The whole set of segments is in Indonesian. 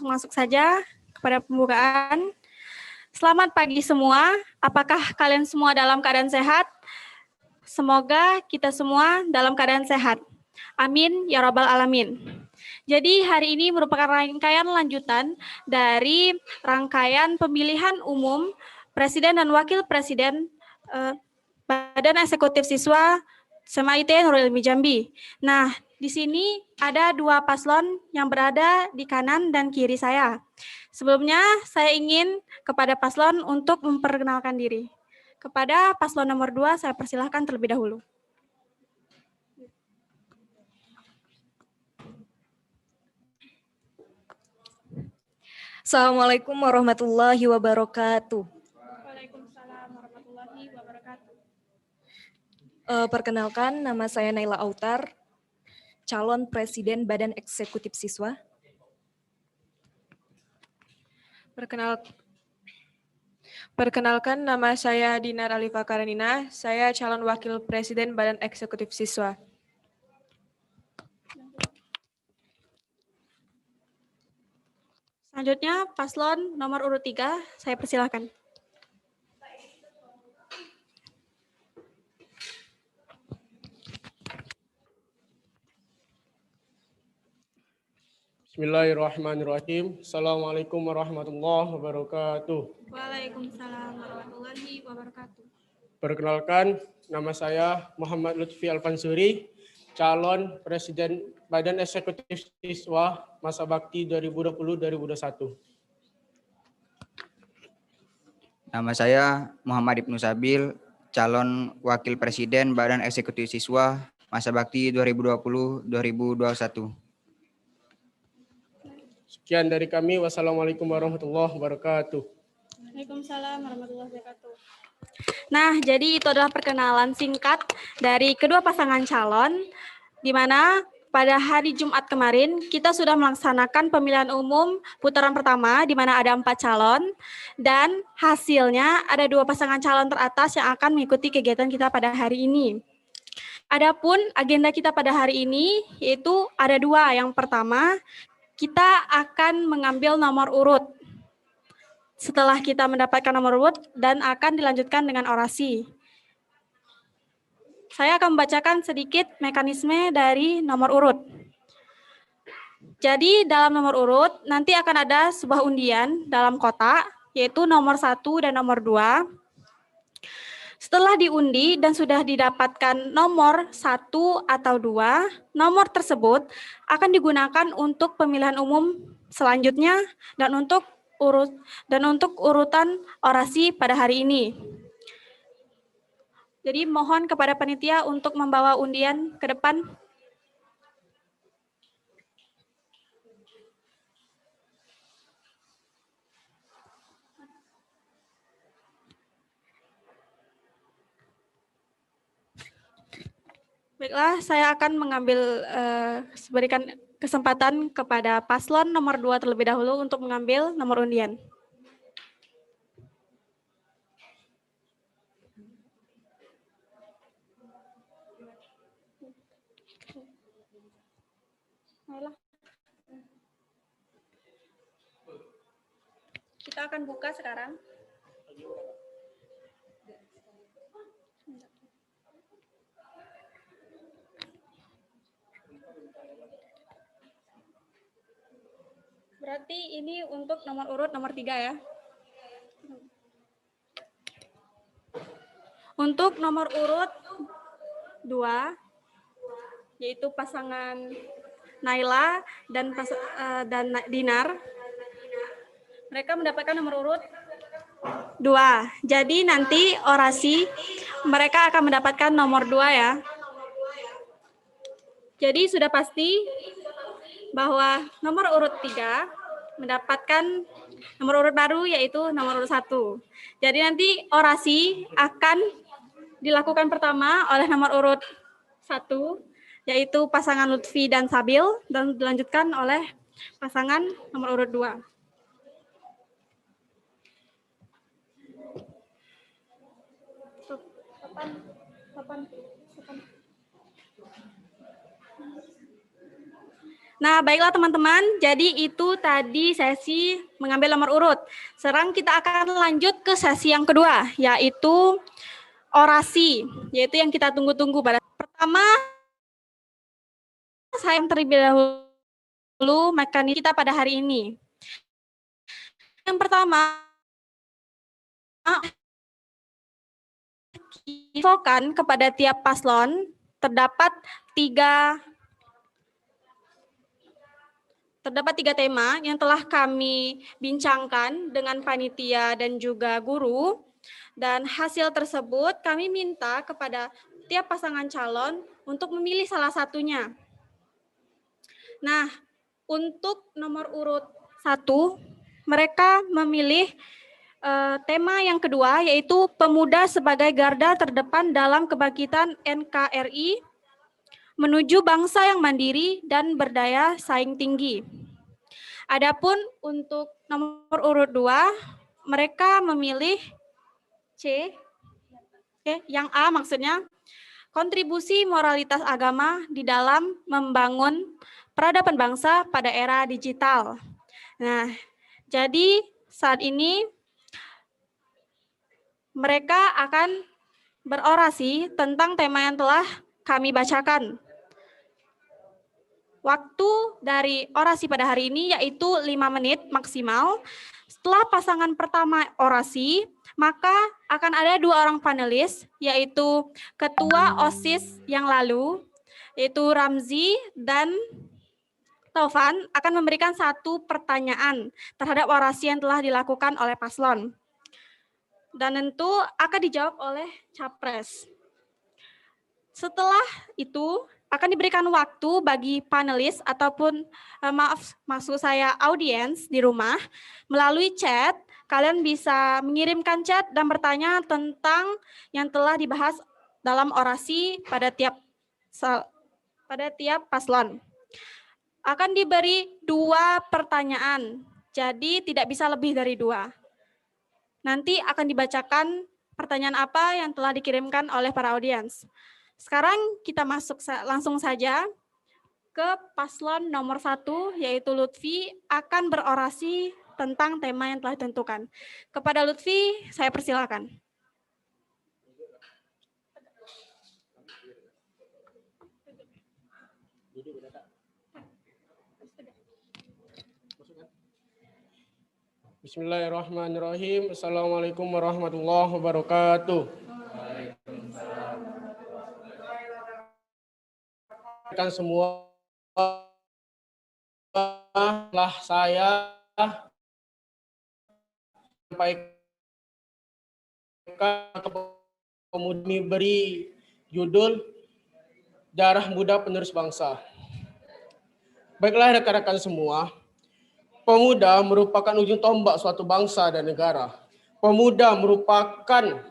masuk saja kepada pembukaan. Selamat pagi semua. Apakah kalian semua dalam keadaan sehat? Semoga kita semua dalam keadaan sehat. Amin ya rabbal alamin. Jadi hari ini merupakan rangkaian lanjutan dari rangkaian pemilihan umum Presiden dan Wakil Presiden Badan Eksekutif Siswa SMA IT Nurul Ilmi Jambi. Nah, di sini ada dua paslon yang berada di kanan dan kiri saya. Sebelumnya, saya ingin kepada paslon untuk memperkenalkan diri. Kepada paslon nomor 2, saya persilahkan terlebih dahulu. Assalamualaikum warahmatullahi wabarakatuh. Waalaikumsalam warahmatullahi wabarakatuh. Perkenalkan, nama saya Naila Autar, calon Presiden Badan Eksekutif Siswa. Perkenalkan, nama saya Dinar Alifa Karenina, saya calon Wakil Presiden Badan Eksekutif Siswa. Selanjutnya, paslon nomor urut 3, saya persilahkan. Bismillahirrahmanirrahim. Assalamualaikum warahmatullahi wabarakatuh. Waalaikumsalam warahmatullahi wabarakatuh. Perkenalkan, nama saya Muhammad Lutfi Alfansuri, calon Presiden Badan Eksekutif Siswa Masa Bakti 2020-2021. Nama saya Muhammad Ibnu Sabil, calon Wakil Presiden Badan Eksekutif Siswa Masa Bakti 2020-2021. Sekian dari kami. Wassalamualaikum warahmatullahi wabarakatuh. Waalaikumsalam warahmatullahi wabarakatuh. Nah, jadi itu adalah perkenalan singkat dari kedua pasangan calon, di mana pada hari Jumat kemarin kita sudah melaksanakan pemilihan umum putaran pertama, di mana ada 4 calon, dan hasilnya ada 2 pasangan calon teratas yang akan mengikuti kegiatan kita pada hari ini. Adapun agenda kita pada hari ini yaitu ada 2. Yang pertama, kita akan mengambil nomor urut. Setelah kita mendapatkan nomor urut dan akan dilanjutkan dengan orasi. Saya akan membacakan sedikit mekanisme dari nomor urut. Jadi dalam nomor urut nanti akan ada sebuah undian dalam kotak, yaitu nomor 1 dan nomor 2. Setelah diundi dan sudah didapatkan nomor 1 atau 2, nomor tersebut akan digunakan untuk pemilihan umum selanjutnya dan untuk urutan orasi pada hari ini. Jadi mohon kepada panitia untuk membawa undian ke depan. Baiklah, saya akan berikan kesempatan kepada paslon nomor 2 terlebih dahulu untuk mengambil nomor undian. Kita akan buka sekarang. Berarti ini untuk nomor urut nomor 3 ya. Untuk nomor urut 2, yaitu pasangan Naila dan Dinar, mereka mendapatkan nomor urut 2. Jadi nanti orasi mereka akan mendapatkan nomor 2 ya. Jadi sudah pasti bahwa nomor urut 3 mendapatkan nomor urut baru, yaitu nomor urut 1. Jadi nanti orasi akan dilakukan pertama oleh nomor urut 1, yaitu pasangan Lutfi dan Sabil, dan dilanjutkan oleh pasangan nomor urut 2. Nah, baiklah teman-teman, jadi itu tadi sesi mengambil nomor urut. Sekarang kita akan lanjut ke sesi yang kedua, yaitu orasi, yaitu yang kita tunggu-tunggu. Pertama, saya terlebih dahulu mekanisme kita pada hari ini. Yang pertama, infokan kepada tiap paslon terdapat tiga tema yang telah kami bincangkan dengan panitia dan juga guru, dan hasil tersebut kami minta kepada tiap pasangan calon untuk memilih salah satunya. Nah, untuk nomor urut 1, mereka memilih tema yang kedua, yaitu pemuda sebagai garda terdepan dalam kebangkitan NKRI menuju bangsa yang mandiri dan berdaya saing tinggi. Adapun untuk nomor urut 2, mereka memilih C, yang A maksudnya, kontribusi moralitas agama di dalam membangun peradaban bangsa pada era digital. Nah, jadi saat ini mereka akan berorasi tentang tema yang telah kami bacakan. Waktu dari orasi pada hari ini yaitu 5 menit maksimal. Setelah pasangan pertama orasi, maka akan ada 2 orang panelis, yaitu Ketua OSIS yang lalu, yaitu Ramzi dan Taufan, akan memberikan 1 pertanyaan terhadap orasi yang telah dilakukan oleh paslon. Dan tentu akan dijawab oleh Capres. Setelah itu akan diberikan waktu bagi panelis ataupun maksud saya audiens di rumah melalui chat. Kalian bisa mengirimkan chat dan bertanya tentang yang telah dibahas dalam orasi pada tiap paslon. Akan diberi 2 pertanyaan, jadi tidak bisa lebih dari 2. Nanti akan dibacakan pertanyaan apa yang telah dikirimkan oleh para audiens. Sekarang kita masuk langsung saja ke paslon nomor 1, yaitu Lutfi akan berorasi tentang tema yang telah ditentukan. Kepada Lutfi, saya persilakan. Bismillahirrahmanirrahim. Assalamualaikum warahmatullahi wabarakatuh. Kan semua lah saya sampaikan ke pemuda beri judul Darah Muda Penerus Bangsa. Baiklah rekan-rekan semua, pemuda merupakan ujung tombak suatu bangsa dan negara. Pemuda merupakan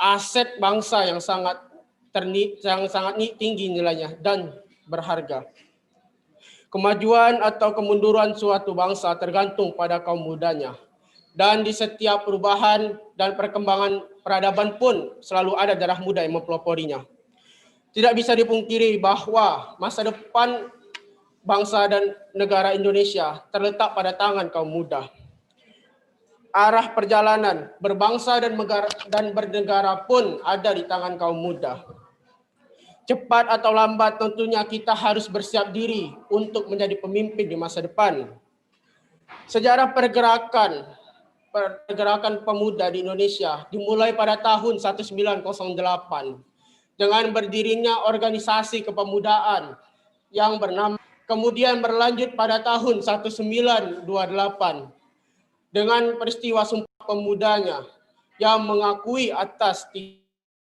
aset bangsa yang sangat tinggi nilainya dan berharga. Kemajuan atau kemunduran suatu bangsa tergantung pada kaum mudanya. Dan di setiap perubahan dan perkembangan peradaban pun selalu ada darah muda yang mempeloporinya. Tidak bisa dipungkiri bahwa masa depan bangsa dan negara Indonesia terletak pada tangan kaum muda. Arah perjalanan berbangsa dan bernegara pun ada di tangan kaum muda. Cepat atau lambat tentunya kita harus bersiap diri untuk menjadi pemimpin di masa depan. Sejarah pergerakan pemuda di Indonesia dimulai pada tahun 1908 dengan berdirinya organisasi kepemudaan yang bernama, kemudian berlanjut pada tahun 1928 dengan peristiwa Sumpah Pemudanya yang mengakui atas 3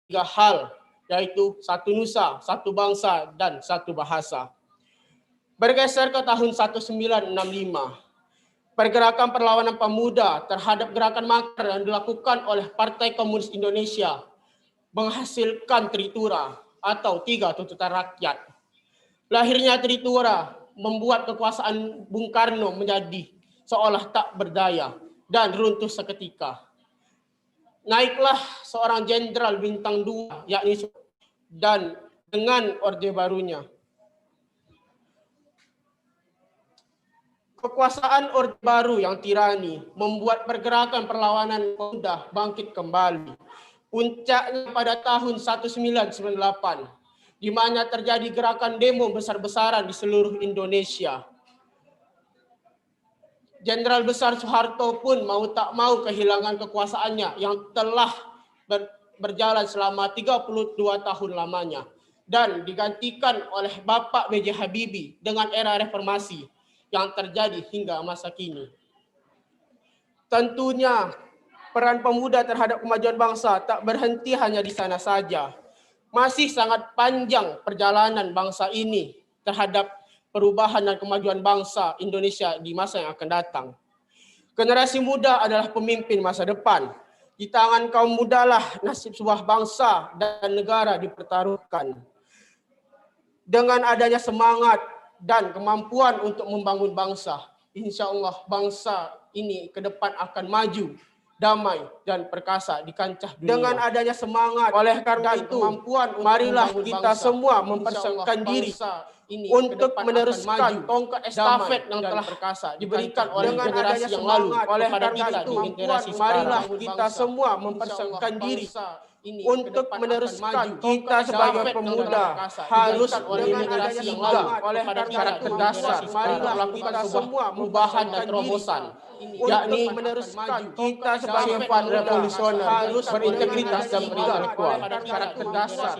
hal, yaitu satu nusa, satu bangsa, dan satu bahasa. Bergeser ke tahun 1965, pergerakan perlawanan pemuda terhadap gerakan makar yang dilakukan oleh Partai Komunis Indonesia menghasilkan Tritura atau 3 tuntutan rakyat. Lahirnya Tritura membuat kekuasaan Bung Karno menjadi seolah tak berdaya dan runtuh seketika. Naiklah seorang jenderal bintang 2, yakni dan dengan orde barunya. Kekuasaan Orde Baru yang tirani membuat pergerakan perlawanan pemuda bangkit kembali. Puncaknya pada tahun 1998, di mana terjadi gerakan demo besar-besaran di seluruh Indonesia. Jenderal Besar Soeharto pun mau tak mau kehilangan kekuasaannya yang telah berjalan selama 32 tahun lamanya dan digantikan oleh Bapak B.J. Habibie dengan era reformasi yang terjadi hingga masa kini. Tentunya peran pemuda terhadap kemajuan bangsa tak berhenti hanya di sana saja. Masih sangat panjang perjalanan bangsa ini terhadap perubahan dan kemajuan bangsa Indonesia di masa yang akan datang. Generasi muda adalah pemimpin masa depan. Di tangan kaum mudalah nasib sebuah bangsa dan negara dipertaruhkan. Dengan adanya semangat dan kemampuan untuk membangun bangsa, insya Allah bangsa ini ke depan akan maju, damai dan perkasa di kancah dunia. Dengan adanya semangat, oleh karena itu, kemampuan, marilah kita semua mempersiapkan diri untuk meneruskan tongkat estafet yang telah diberikan oleh generasi yang lalu. Oleh karena itu, marilah kita semua mempersiapkan diri untuk meneruskan. Kita sebagai pemuda harus memiliki sigap oleh karakter dasar, marilah kita semua perubahan dan terobosan, yakni meneruskan. Kita sebagai pan revolusioner harus berintegritas dan berintelektual. Karakter dasar,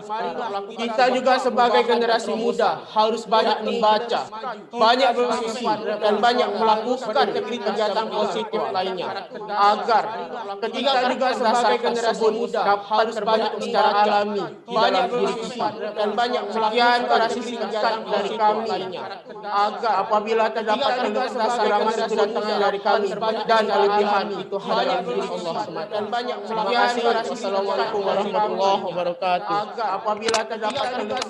kita juga sebagai generasi muda harus banyak membaca, banyak berdiskusi dan banyak melakukan kegiatan positif lainnya agar ketika juga sebagai generasi muda dapat terbanyak secara alami banyak berdiskusi dan banyak melakukan para sisi kegiatan dari kami agar apabila terdapat kekurangan sudut-sudut dari kami dan kelebihan itu hanya milik Allah semata. Dan banyak melakukan. Wassalamualaikum warahmatullahi wabarakatuh. Agar apabila terdapat kekurangan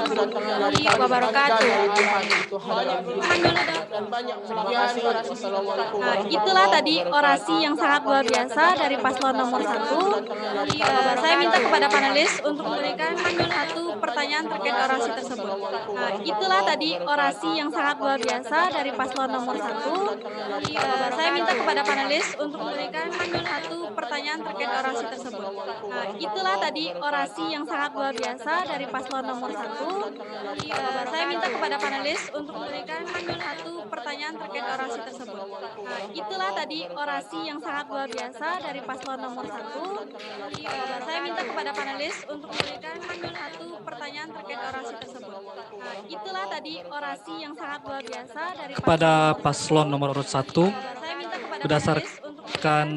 sudut-sudut dari kami dan kelebihan itu hanya milik Allah. Dan banyak melakukan. Wassalamualaikum warahmatullahi Itulah tadi orasi yang sangat luar biasa dari paslon nomor 1. Saya minta kepada panelis untuk memberikan satu pertanyaan terkait orasi tersebut. Itulah tadi orasi yang sangat luar biasa dari paslon nomor 1. Saya minta kepada panelis untuk memberikan satu pertanyaan terkait orasi tersebut. Itulah tadi orasi yang sangat luar biasa dari paslon nomor 1. Saya minta kepada panelis untuk memberikan satu pertanyaan terkait orasi tersebut. Itulah tadi orasi yang sangat luar biasa dari paslon nomor 1. Saya minta kepada panelis untuk memberikan satu pertanyaan terkait orasi tersebut. Itulah tadi orasi yang sangat luar biasa dari kepada paslon nomor urut 1 berdasarkan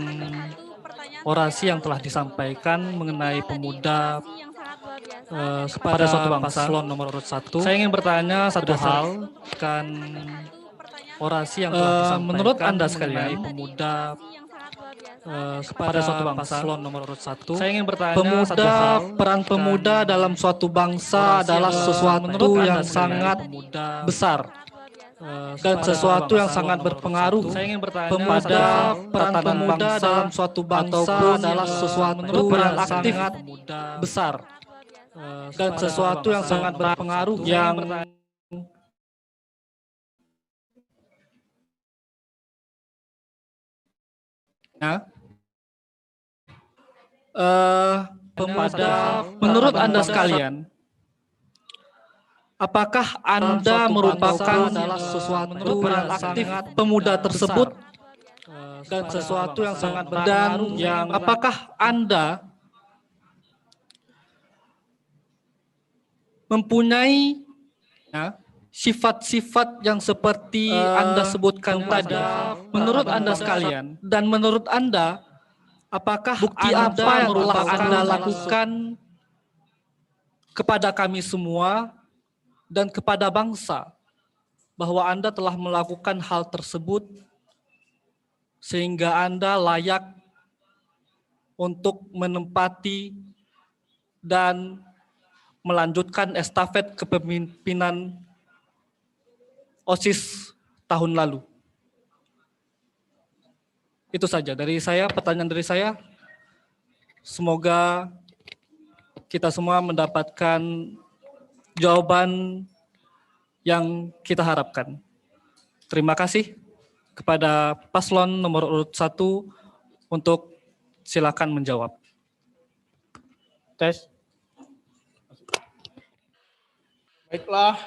orasi yang telah disampaikan mengenai pemuda kepada suatu bangsa. Paslon nomor urut 1. Saya ingin bertanya satu hal kan orasi yang telah disampaikan menurut Anda sekalian pemuda kepada suatu bangsa. Paslon nomor urut 1. Saya ingin bertanya satu hal, peran pemuda dalam suatu bangsa adalah sesuatu yang sangat besar dan sesuatu yang sangat berpengaruh. Saya ingin bertanya peran pemuda dalam suatu bangsa adalah sesuatu yang sangat besar dan sesuatu yang sangat berpengaruh yang menurut Anda sekalian, apakah Anda merupakan sesuatu yang aktif pemuda tersebut dan sesuatu yang sangat berpengaruh yang apakah Anda mempunyai sifat-sifat yang seperti Anda sebutkan tadi menurut Anda sekalian, dan menurut Anda apakah bukti apa yang telah Anda lakukan kepada kami semua dan kepada bangsa bahwa Anda telah melakukan hal tersebut sehingga Anda layak untuk menempati dan melanjutkan estafet kepemimpinan OSIS tahun lalu. Itu saja dari saya, pertanyaan dari saya. Semoga kita semua mendapatkan jawaban yang kita harapkan. Terima kasih kepada paslon nomor urut 1 untuk silakan menjawab. Tes. Baiklah,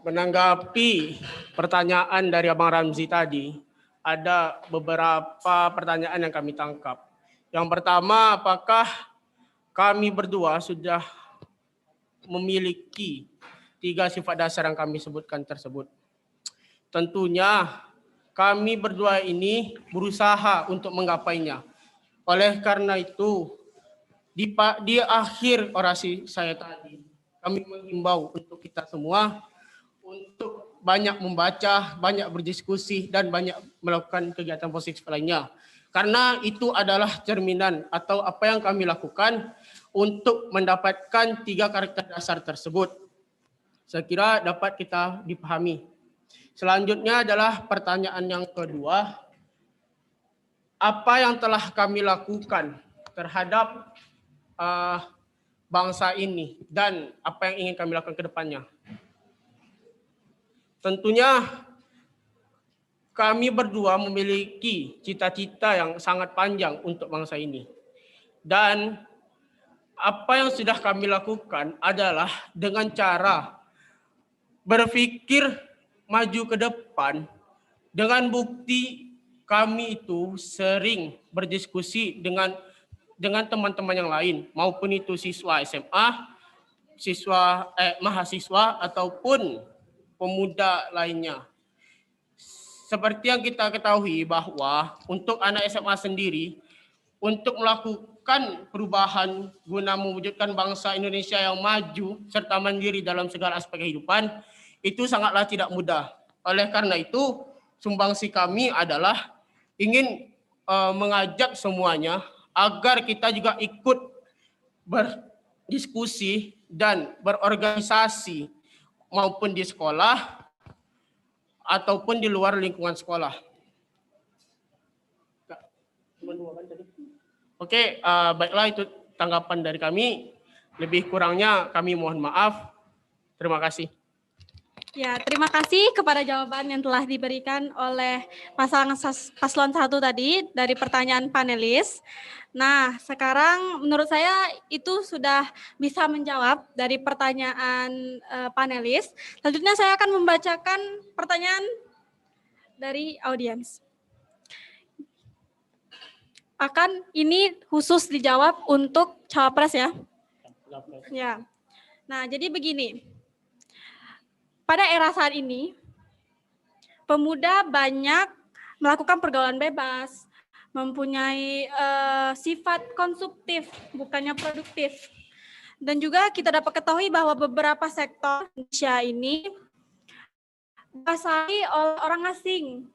menanggapi pertanyaan dari Abang Ramzi tadi, ada beberapa pertanyaan yang kami tangkap. Yang pertama, apakah kami berdua sudah memiliki 3 sifat dasar yang kami sebutkan tersebut? Tentunya kami berdua ini berusaha untuk menggapainya. Oleh karena itu, di akhir orasi saya tadi, kami mengimbau untuk kita semua untuk banyak membaca, banyak berdiskusi, dan banyak melakukan kegiatan positif lainnya. Karena itu adalah cerminan atau apa yang kami lakukan untuk mendapatkan 3 karakter dasar tersebut. Saya kira dapat kita dipahami. Selanjutnya adalah pertanyaan yang kedua. Apa yang telah kami lakukan terhadap bangsa ini dan apa yang ingin kami lakukan ke depannya? Tentunya kami berdua memiliki cita-cita yang sangat panjang untuk bangsa ini. Dan apa yang sudah kami lakukan adalah dengan cara berpikir maju ke depan dengan bukti kami itu sering berdiskusi dengan teman-teman yang lain, maupun itu siswa SMA, mahasiswa ataupun pemuda lainnya. Seperti yang kita ketahui bahwa untuk anak SMA sendiri, untuk melakukan perubahan guna mewujudkan bangsa Indonesia yang maju serta mandiri dalam segala aspek kehidupan, itu sangatlah tidak mudah. Oleh karena itu, sumbangsi kami adalah ingin mengajak semuanya agar kita juga ikut berdiskusi dan berorganisasi maupun di sekolah ataupun di luar lingkungan sekolah. Oke, baiklah itu tanggapan dari kami. Lebih kurangnya kami mohon maaf. Terima kasih. Ya, terima kasih kepada jawaban yang telah diberikan oleh pasangan paslon 1 tadi dari pertanyaan panelis. Nah, sekarang menurut saya itu sudah bisa menjawab dari pertanyaan panelis. Selanjutnya saya akan membacakan pertanyaan dari audiens. Ini khusus dijawab untuk cawapres ya. Ya. Nah, jadi begini. Pada era saat ini, pemuda banyak melakukan pergaulan bebas, mempunyai sifat konsumtif, bukannya produktif. Dan juga kita dapat ketahui bahwa beberapa sektor Indonesia ini dikuasai oleh orang asing,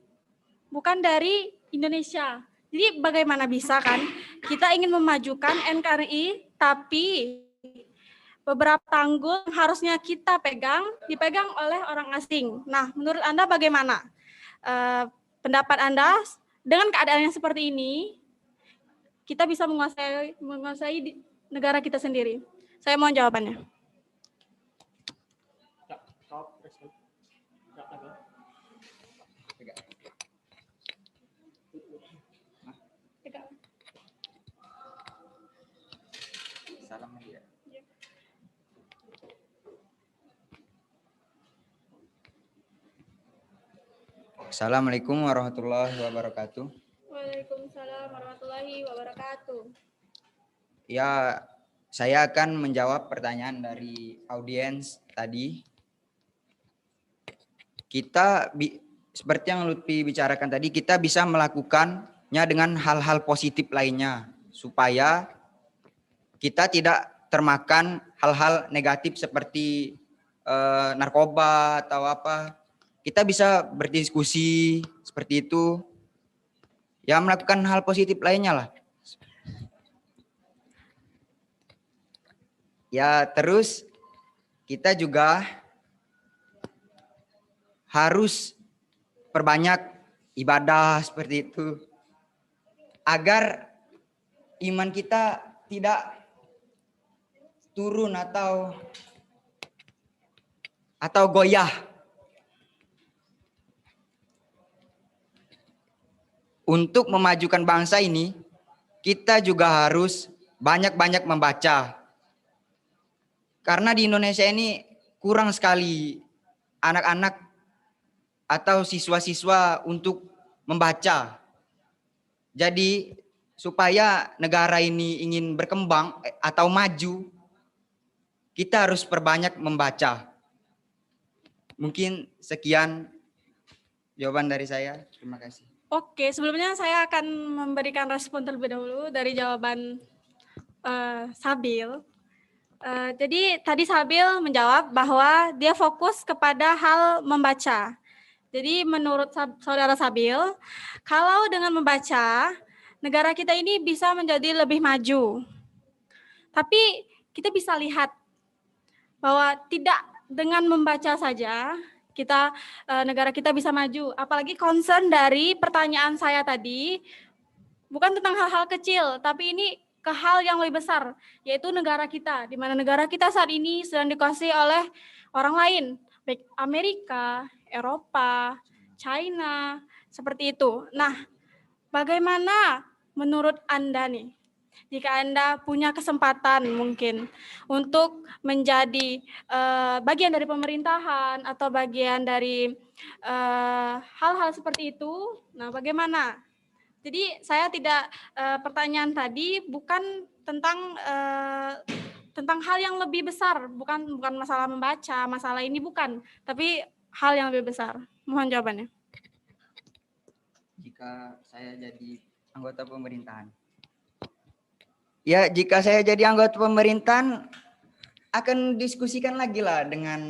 bukan dari Indonesia. Jadi bagaimana bisa kan kita ingin memajukan NKRI, tapi beberapa tanggul harusnya kita dipegang oleh orang asing. Nah, menurut Anda bagaimana? Pendapat Anda dengan keadaan yang seperti ini, kita bisa menguasai negara kita sendiri. Saya mohon jawabannya. Assalamualaikum warahmatullahi wabarakatuh. Waalaikumsalam warahmatullahi wabarakatuh. Ya, saya akan menjawab pertanyaan dari audiens tadi. Kita seperti yang Lutfi bicarakan tadi, kita bisa melakukannya dengan hal-hal positif lainnya supaya kita tidak termakan hal-hal negatif seperti narkoba atau apa. Kita bisa berdiskusi seperti itu. Ya, melakukan hal positif lainnya lah. Ya, terus kita juga harus perbanyak ibadah seperti itu. Agar iman kita tidak turun atau goyah. untuk memajukan bangsa ini, kita juga harus banyak-banyak membaca. Karena di Indonesia ini kurang sekali anak-anak atau siswa-siswa untuk membaca. Jadi supaya negara ini ingin berkembang atau maju, kita harus perbanyak membaca. Mungkin sekian jawaban dari saya. Terima kasih. Oke, sebelumnya saya akan memberikan respon terlebih dahulu dari jawaban Sabil. Jadi tadi Sabil menjawab bahwa dia fokus kepada hal membaca. Jadi menurut Saudara Sabil, kalau dengan membaca, negara kita ini bisa menjadi lebih maju. Tapi kita bisa lihat bahwa tidak dengan membaca saja, negara kita bisa maju. Apalagi concern dari pertanyaan saya tadi bukan tentang hal-hal kecil, tapi ini ke hal yang lebih besar, yaitu negara kita, di mana negara kita saat ini sedang dikuasai oleh orang lain, baik Amerika, Eropa, China, seperti itu. Nah, bagaimana menurut Anda nih, jika Anda punya kesempatan mungkin untuk menjadi bagian dari pemerintahan atau bagian dari hal-hal seperti itu, nah bagaimana? Jadi saya tidak, pertanyaan tadi bukan tentang hal yang lebih besar, bukan masalah membaca, masalah ini bukan, tapi hal yang lebih besar. Mohon jawabannya. Jika saya jadi anggota pemerintahan. Ya, jika saya jadi anggota pemerintahan, akan diskusikan lagi lah dengan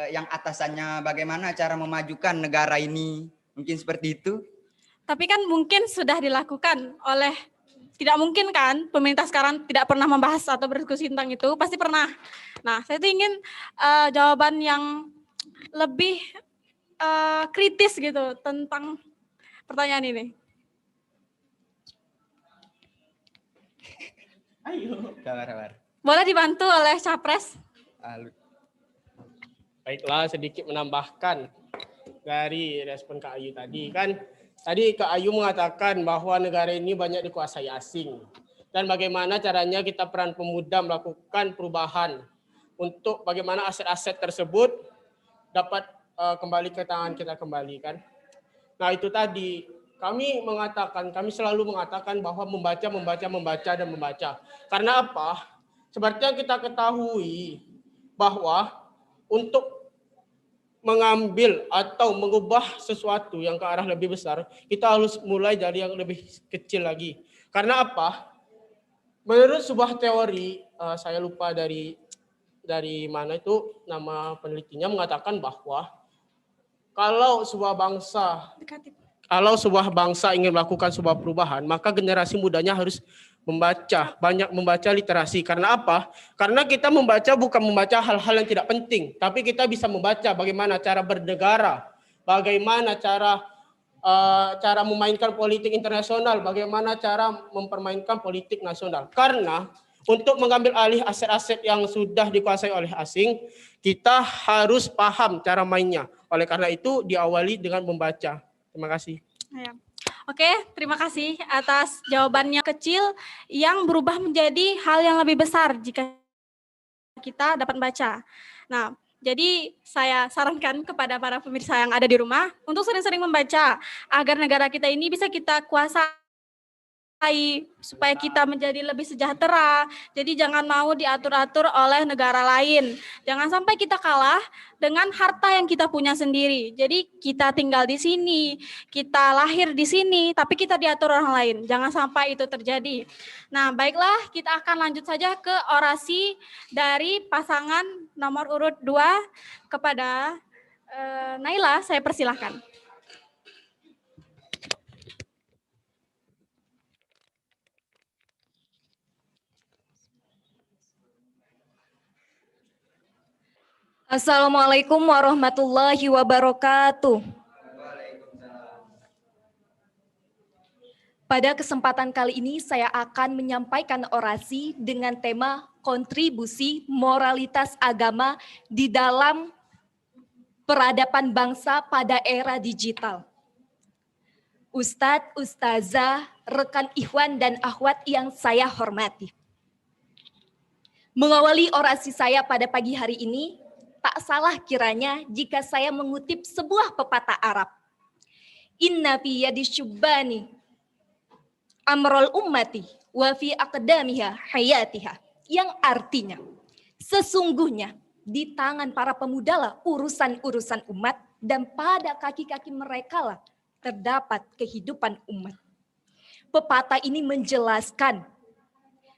yang atasannya bagaimana cara memajukan negara ini. Mungkin seperti itu. Tapi kan mungkin sudah dilakukan oleh, tidak mungkin kan pemerintah sekarang tidak pernah membahas atau berdiskusi tentang itu, pasti pernah. Nah, saya tuh ingin jawaban yang lebih kritis gitu tentang pertanyaan ini. Ayo. Kabar. Boleh dibantu oleh Capres? Baiklah, sedikit menambahkan dari respon Kak Ayu tadi kan. Tadi Kak Ayu mengatakan bahwa negara ini banyak dikuasai asing. Dan bagaimana caranya kita peran pemuda melakukan perubahan untuk bagaimana aset-aset tersebut dapat kembali ke tangan kita kembali kan. Nah itu tadi kami selalu mengatakan bahwa membaca. Karena apa? Seperti yang kita ketahui bahwa untuk mengambil atau mengubah sesuatu yang ke arah lebih besar, kita harus mulai dari yang lebih kecil lagi. Karena apa? Menurut sebuah teori, saya lupa dari mana itu nama penelitinya mengatakan bahwa kalau sebuah bangsa ingin melakukan sebuah perubahan, maka generasi mudanya harus banyak membaca literasi. Karena apa? Karena kita membaca bukan membaca hal-hal yang tidak penting, tapi kita bisa membaca bagaimana cara bernegara, bagaimana cara memainkan politik internasional, bagaimana cara mempermainkan politik nasional. Karena untuk mengambil alih aset-aset yang sudah dikuasai oleh asing, kita harus paham cara mainnya. Oleh karena itu diawali dengan membaca. Terima kasih. Ya. Oke, terima kasih atas jawabannya kecil yang berubah menjadi hal yang lebih besar jika kita dapat baca. Nah, jadi saya sarankan kepada para pemirsa yang ada di rumah untuk sering-sering membaca agar negara kita ini bisa kita kuasai supaya kita menjadi lebih sejahtera. Jadi jangan mau diatur-atur oleh negara lain. Jangan sampai kita kalah dengan harta yang kita punya sendiri. Jadi kita tinggal di sini, kita lahir di sini, tapi kita diatur orang lain. Jangan sampai itu terjadi. Nah, baiklah, kita akan lanjut saja ke orasi dari pasangan nomor urut 2 kepada Naila. Saya persilahkan. Assalamualaikum warahmatullahi wabarakatuh. Pada kesempatan kali ini saya akan menyampaikan orasi dengan tema kontribusi moralitas agama di dalam peradaban bangsa pada era digital. Ustadz, Ustazah, rekan ikhwan dan akhwat yang saya hormati. Mengawali orasi saya pada pagi hari ini, tak salah kiranya jika saya mengutip sebuah pepatah Arab. Inna fi yadi syubbani amrul ummati wa fi aqdamiha hayatiha. Yang artinya, sesungguhnya di tangan para pemuda lah urusan-urusan umat dan pada kaki-kaki mereka lah terdapat kehidupan umat. Pepatah ini menjelaskan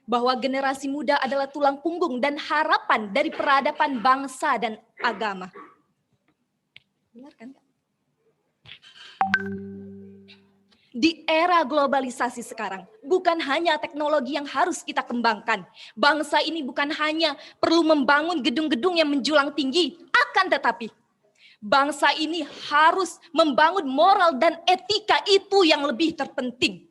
bahwa generasi muda adalah tulang punggung dan harapan dari peradaban bangsa dan agama. Benar kan? Di era globalisasi sekarang, bukan hanya teknologi yang harus kita kembangkan. Bangsa ini bukan hanya perlu membangun gedung-gedung yang menjulang tinggi, akan tetapi bangsa ini harus membangun moral dan etika, itu yang lebih terpenting.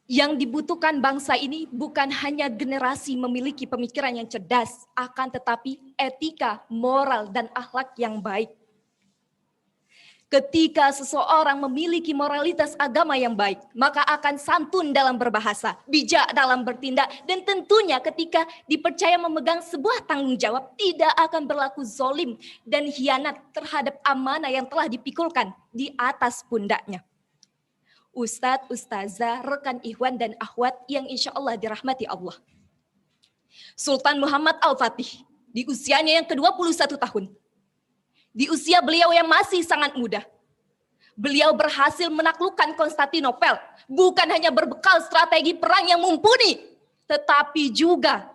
Yang dibutuhkan bangsa ini bukan hanya generasi memiliki pemikiran yang cerdas, akan tetapi etika, moral, dan akhlak yang baik. Ketika seseorang memiliki moralitas agama yang baik, maka akan santun dalam berbahasa, bijak dalam bertindak, dan tentunya ketika dipercaya memegang sebuah tanggung jawab, tidak akan berlaku zolim dan khianat terhadap amanah yang telah dipikulkan di atas pundaknya. Ustadz, Ustazah, rekan ikhwan dan akhwat yang insya Allah dirahmati Allah. Sultan Muhammad Al-Fatih di usianya yang ke-21 tahun. Di usia beliau yang masih sangat muda. Beliau berhasil menaklukkan Konstantinopel. Bukan hanya berbekal strategi perang yang mumpuni. Tetapi juga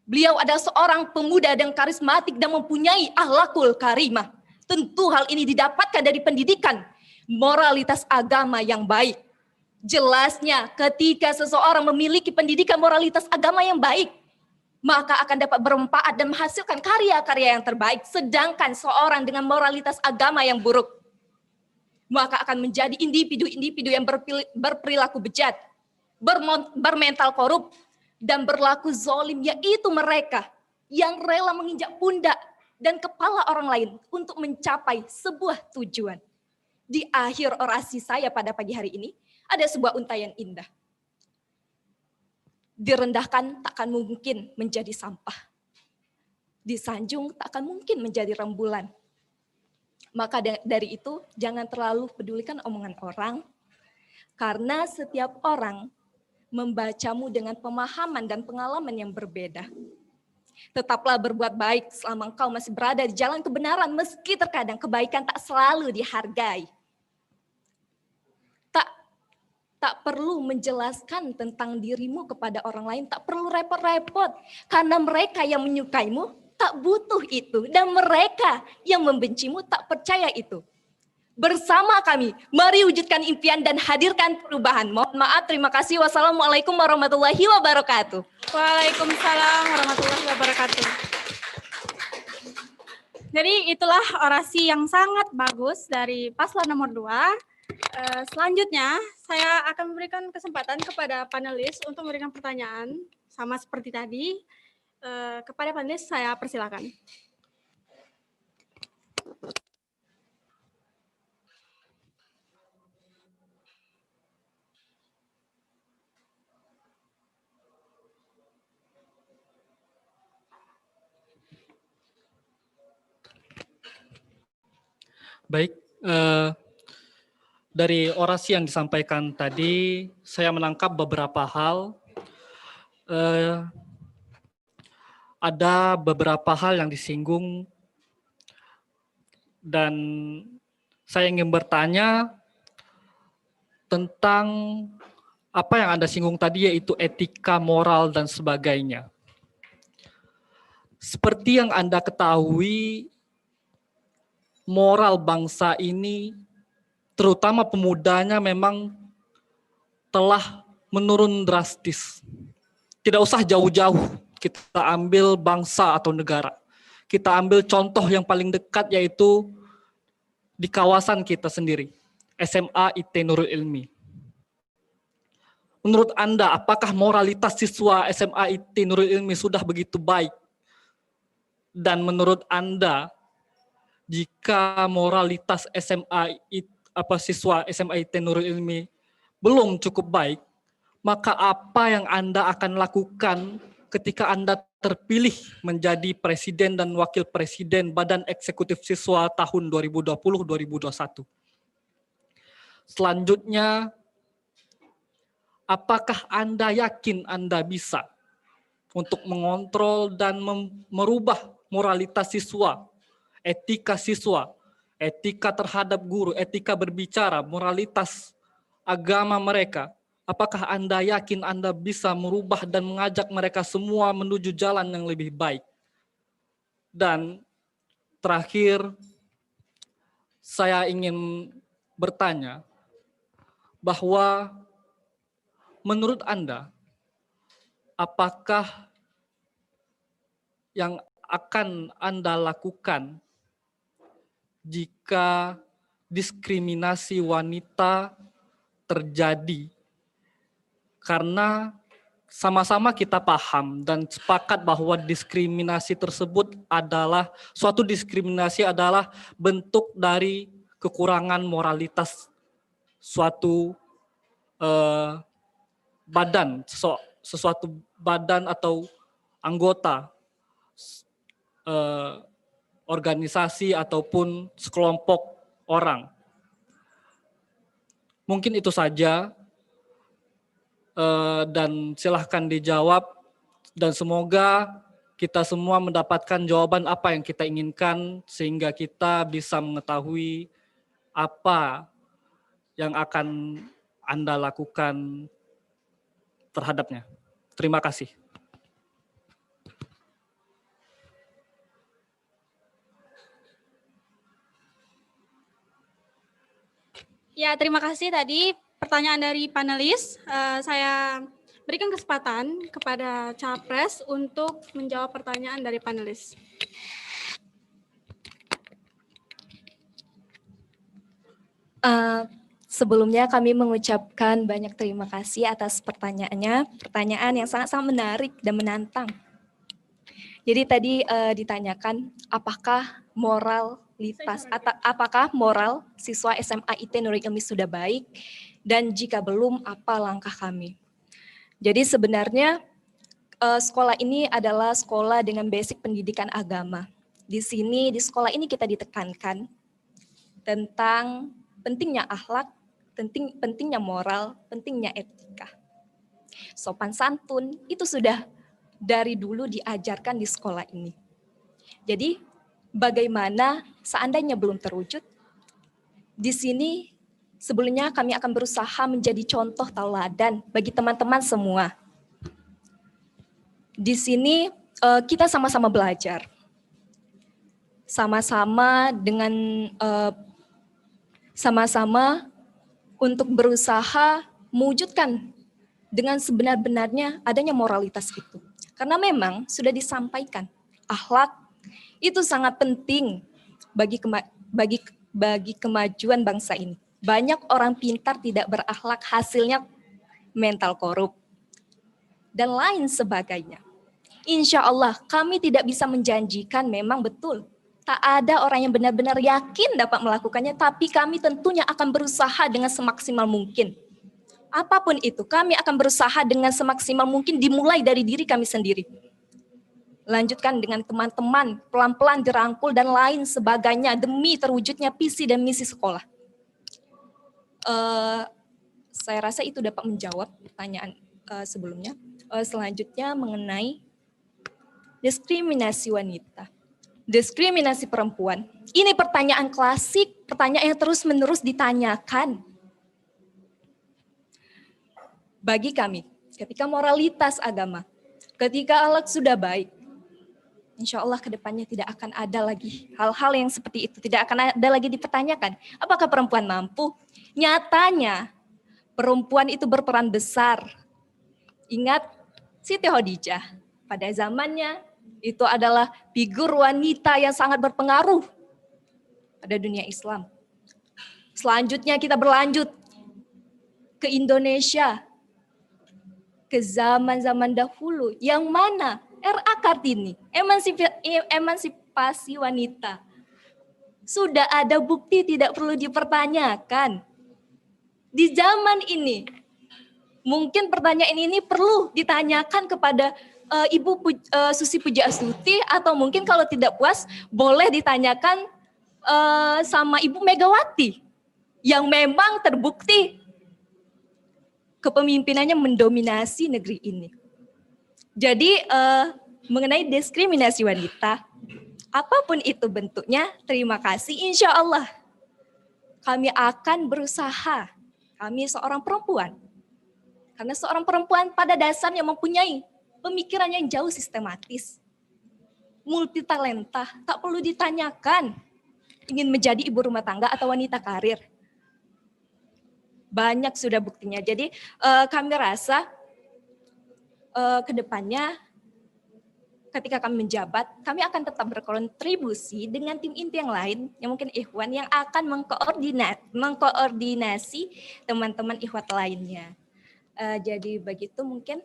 beliau adalah seorang pemuda yang karismatik dan mempunyai akhlakul karimah. Tentu hal ini didapatkan dari pendidikan moralitas agama yang baik. Jelasnya ketika seseorang memiliki pendidikan moralitas agama yang baik, maka akan dapat bermanfaat dan menghasilkan karya-karya yang terbaik. Sedangkan seorang dengan moralitas agama yang buruk, maka akan menjadi individu-individu yang berperilaku bejat, bermental korup, dan berlaku zolim, yaitu mereka yang rela menginjak pundak dan kepala orang lain untuk mencapai sebuah tujuan. Di akhir orasi saya pada pagi hari ini, ada sebuah untayan indah. Direndahkan tak akan mungkin menjadi sampah. Disanjung tak akan mungkin menjadi rembulan. Maka dari itu, jangan terlalu pedulikan omongan orang, karena setiap orang membacamu dengan pemahaman dan pengalaman yang berbeda. Tetaplah berbuat baik selama engkau masih berada di jalan kebenaran, meski terkadang kebaikan tak selalu dihargai. Tak perlu menjelaskan tentang dirimu kepada orang lain, tak perlu repot-repot, karena mereka yang menyukaimu tak butuh itu, dan mereka yang membencimu tak percaya itu. Bersama kami, mari wujudkan impian dan hadirkan perubahan. Mohon maaf, terima kasih. Wassalamualaikum warahmatullahi wabarakatuh. Waalaikumsalam warahmatullahi wabarakatuh. Jadi itulah orasi yang sangat bagus dari paslon nomor 2. Selanjutnya, saya akan memberikan kesempatan kepada panelis untuk memberikan pertanyaan, sama seperti tadi. Kepada panelis, saya persilakan. Baik, dari orasi yang disampaikan tadi, saya menangkap beberapa hal. Ada beberapa hal yang disinggung, dan saya ingin bertanya tentang apa yang Anda singgung tadi, yaitu etika, moral, dan sebagainya. Seperti yang Anda ketahui, moral bangsa ini, terutama pemudanya, memang telah menurun drastis. Tidak usah jauh-jauh, kita ambil bangsa atau negara. Kita ambil contoh yang paling dekat, yaitu di kawasan kita sendiri, SMA IT Nurul Ilmi. Menurut Anda, apakah moralitas siswa SMA IT Nurul Ilmi sudah begitu baik? Dan menurut Anda, jika moralitas siswa SMA IT Nurul Ilmi belum cukup baik, maka apa yang Anda akan lakukan ketika Anda terpilih menjadi presiden dan wakil presiden Badan Eksekutif Siswa tahun 2020-2021? Selanjutnya, apakah Anda yakin Anda bisa untuk mengontrol dan merubah moralitas siswa, etika siswa, etika terhadap guru, etika berbicara, moralitas agama mereka? Apakah Anda yakin Anda bisa merubah dan mengajak mereka semua menuju jalan yang lebih baik? Dan terakhir, saya ingin bertanya bahwa menurut Anda, apakah yang akan Anda lakukan jika diskriminasi wanita terjadi? Karena sama-sama kita paham dan sepakat bahwa diskriminasi tersebut adalah suatu diskriminasi adalah bentuk dari kekurangan moralitas suatu badan, sesuatu badan atau anggota organisasi ataupun sekelompok orang. Mungkin itu saja. Dan silahkan dijawab, dan semoga kita semua mendapatkan jawaban apa yang kita inginkan sehingga kita bisa mengetahui apa yang akan Anda lakukan terhadapnya. Terima kasih. Ya, terima kasih tadi pertanyaan dari panelis. Saya berikan kesempatan kepada Capres untuk menjawab pertanyaan dari panelis. Sebelumnya kami mengucapkan banyak terima kasih atas pertanyaannya. Pertanyaan yang sangat-sangat menarik dan menantang. Jadi tadi ditanyakan apakah apakah moral siswa SMA IT Nurul Ilmi sudah baik, dan jika belum, apa langkah kami? Jadi sebenarnya sekolah ini adalah sekolah dengan basic pendidikan agama. Di sini, di sekolah ini kita ditekankan tentang pentingnya akhlak, pentingnya moral, pentingnya etika. Sopan santun itu sudah dari dulu diajarkan di sekolah ini. Jadi bagaimana seandainya belum terwujud? Di sini sebelumnya kami akan berusaha menjadi contoh tauladan bagi teman-teman semua. Di sini kita sama-sama belajar. Sama-sama untuk berusaha mewujudkan dengan sebenar-benarnya adanya moralitas itu. Karena memang sudah disampaikan, akhlak itu sangat penting bagi kemajuan bangsa ini. Banyak orang pintar tidak berakhlak, hasilnya mental korup dan lain sebagainya. Insya Allah kami tidak bisa menjanjikan, memang betul tak ada orang yang benar-benar yakin dapat melakukannya, tapi kami tentunya akan berusaha dengan semaksimal mungkin. Apapun itu, kami akan berusaha dengan semaksimal mungkin, dimulai dari diri kami sendiri. Lanjutkan dengan teman-teman, pelan-pelan dirangkul dan lain sebagainya demi terwujudnya visi dan misi sekolah. Saya rasa itu dapat menjawab pertanyaan sebelumnya. Selanjutnya mengenai diskriminasi wanita, diskriminasi perempuan. Ini pertanyaan klasik, pertanyaan yang terus-menerus ditanyakan. Bagi kami, ketika moralitas agama, ketika akhlak sudah baik, insya Allah ke depannya tidak akan ada lagi hal-hal yang seperti itu, tidak akan ada lagi dipertanyakan. Apakah perempuan mampu? Nyatanya, perempuan itu berperan besar. Ingat Siti Khadijah, pada zamannya itu adalah figur wanita yang sangat berpengaruh pada dunia Islam. Selanjutnya kita berlanjut ke Indonesia, ke zaman-zaman dahulu, yang mana RA Kartini, emansipasi wanita. Sudah ada bukti, tidak perlu dipertanyakan. Di zaman ini, mungkin pertanyaan ini perlu ditanyakan kepada Ibu Susi Pujiastuti, atau mungkin kalau tidak puas boleh ditanyakan sama Ibu Megawati yang memang terbukti kepemimpinannya mendominasi negeri ini. Jadi mengenai diskriminasi wanita, apapun itu bentuknya, terima kasih, insya Allah kami akan berusaha. Kami seorang perempuan, karena seorang perempuan pada dasarnya mempunyai pemikiran yang jauh sistematis, multi talenta, tak perlu ditanyakan ingin menjadi ibu rumah tangga atau wanita karir. Banyak sudah buktinya. Jadi kami rasa ke depannya ketika kami menjabat, kami akan tetap berkontribusi dengan tim inti yang lain, yang mungkin Ikhwan yang akan mengkoordinasi teman-teman Ikhwat lainnya. Jadi begitu mungkin